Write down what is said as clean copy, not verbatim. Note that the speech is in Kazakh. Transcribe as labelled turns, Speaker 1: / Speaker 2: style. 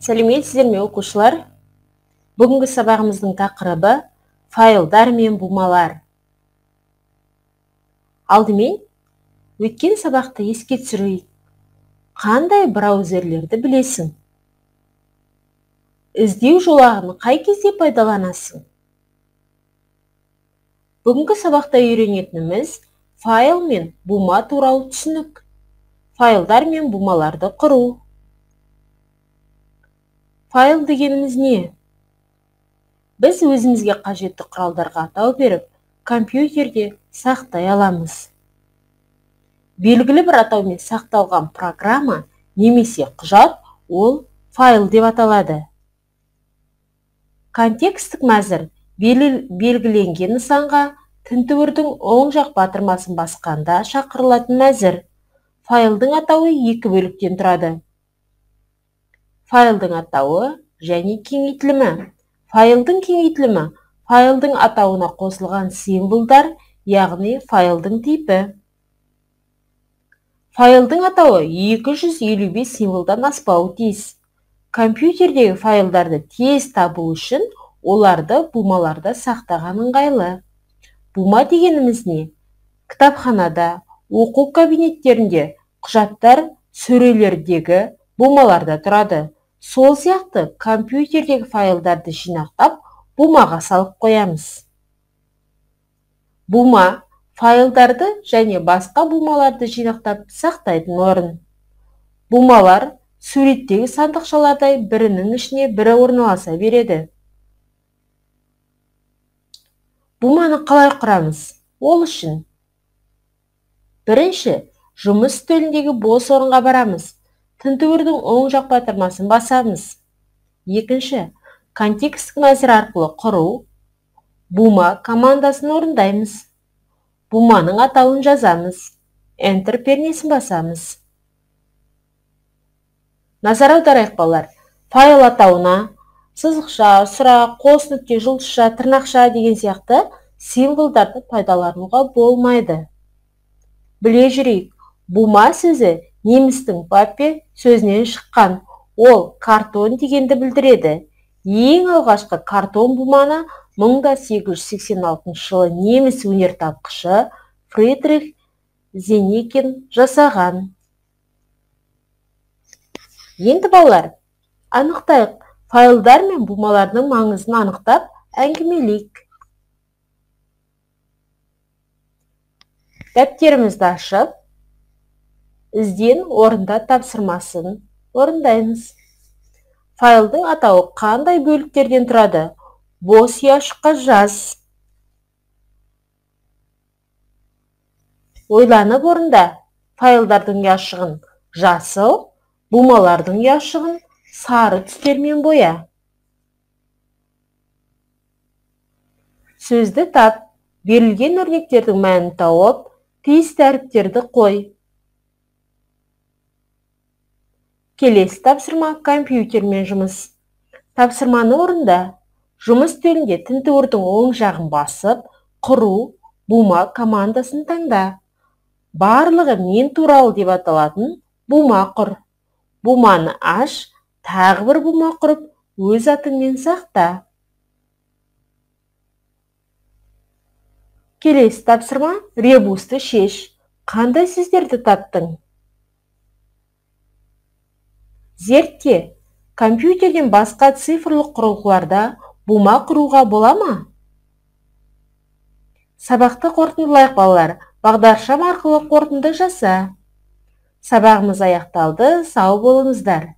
Speaker 1: Сәлеметсіздер ме, оқушылар? Бүгінгі сабағымыздың тақырыбы файлдар мен бумалар. Алдымен өткен сабақты еске түсірейік. Қандай браузерлерді білесің? Іздеу жолағын қай кезде пайдаланасың? Бүгінгі сабақта үйренетініміз файл мен бума туралы түсінік. Файлдар мен бумаларды құру. Файл дегеніміз не? Біз өзімізге қажетті құралдарға атау беріп, компьютерде сақтай аламыз. Белгілі бір атаумен сақталған программа немесе құжат ол файл деп аталады. Контекстік мәзір белгіленген нысанға тінтуірдің оң жақ батырмасын басқанда шақырылатын мәзір. Файлдың атауы екі бөліктен тұрады. Файлдың атауы және кеңейтілімі. Файлдың кеңейтілімі файлдың атауына қосылған символдар, яғни файлдың типі. Файлдың атауы 255 символдан аспауы тиіс. Компьютердегі файлдарды тез табу үшін оларды бумаларда сақтаған ыңғайлы. Бума дегеніміз не? Кітапханада, оқу кабинеттерінде құжаттар сөрелердегі бумаларда тұрады. Сол сияқты компьютердегі файлдарды жинақтап, бумаға салып қоямыз. Бума файлдарды және басқа бумаларды жинақтап сақтайтын орын. Бумалар суреттегі сандықшалардай бірінің ішіне бірі орналаса береді. Буманы қалай құрамыз? Ол үшін бірінші, жұмыс үстеліндегі бос орынға барамыз. Тінтуірдің оң жақ батырмасын басамыз. Екінші, контекстік мәзір арқылы құру. Бума командасын орындаймыз. Буманың атауын жазамыз. Enter пернесін басамыз. Назар аударайық балалар. Файл атауына сызықша, сұрақ, қос нүкте, жұлдызша, тырнақша деген сияқты символдарды пайдалануға болмайды. Біле жүрейік. Бума сөзі немістің папе сөзінен шыққан. Ол картон дегенді білдіреді. Ең алғашқы картон буманы 1886 жылы неміс өнертапқышы Фридрих Зенекин жасаған. Енді балалар, анықтайық. Файлдар мен бумалардың маңызын анықтап әңгімелейік. Дәптерімізді ашып, ізден орында тапсырмасын орындаймыз. Файлдың атауы қандай бөліктерден тұрады? Бос ұяшыққа жаз. Ойланып орында. Файлдардың ұяшығын жасыл, бумалардың ұяшығын сары түстермен боя. Сөзді тап. Берілген өрнектердің мәнін тауып, тиісті әріптерді қой. Келесі тапсырма компьютермен жұмыс. Тапсырманы орында. Жұмыс үстелінде тінтуірдің оң жағын басып, құру, бума командасын таңда. Барлығы мен туралы деп аталатын бума құр. Буманы аш, тағы бір бума құрып, өз атыңмен сақта. Келесі тапсырма ребусты шеш. Қандай сөздерді таптың? Зертте. Компьютерден басқа цифрлық құрылғыларда бума құруға бола ма? Сабақты қорытындылайық балалар. Бағдаршам арқылы қорытынды жаса. Сабағымыз аяқталды. Сау болыңыздар.